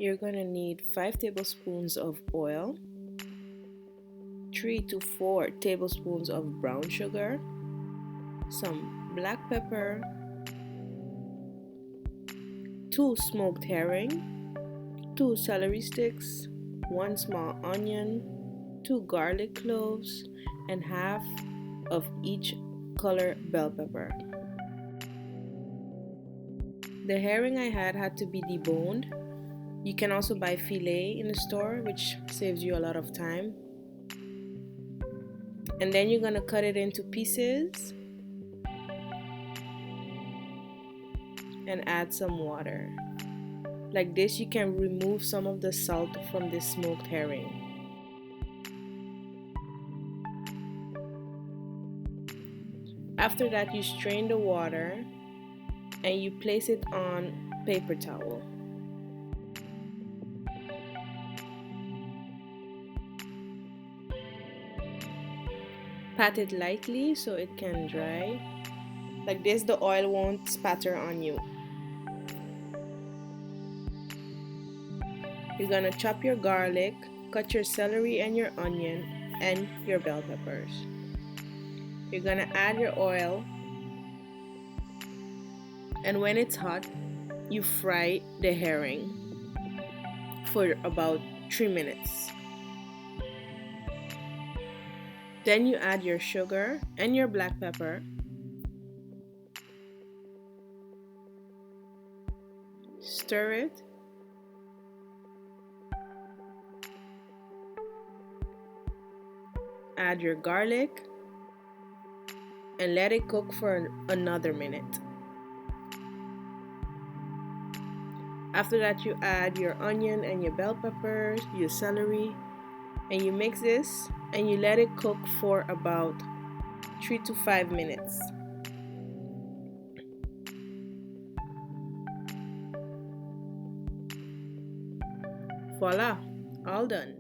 You're gonna need 5 tablespoons of oil, 3 to 4 tablespoons of brown sugar, some black pepper, 2 smoked herring, 2 celery sticks, 1 small onion, 2 garlic cloves, and half of each color bell pepper. The herring I had to be deboned. You can also buy filet in the store, which saves you a lot of time. And then you're gonna cut it into pieces and add some water. Like this, you can remove some of the salt from the smoked herring. After that, you strain the water and you place it on paper towel. Pat it lightly so it can dry. Like this, the oil won't spatter on you. You're gonna chop your garlic, cut your celery and your onion, and your bell peppers. You're gonna add your oil, and when it's hot, you fry the herring for about 3 minutes. Then you add your sugar and your black pepper. Stir it. Add your garlic and let it cook for another minute. After that, you add your onion and your bell peppers, your celery, and you mix this and you let it cook for about 3 to 5 minutes. Voila, all done.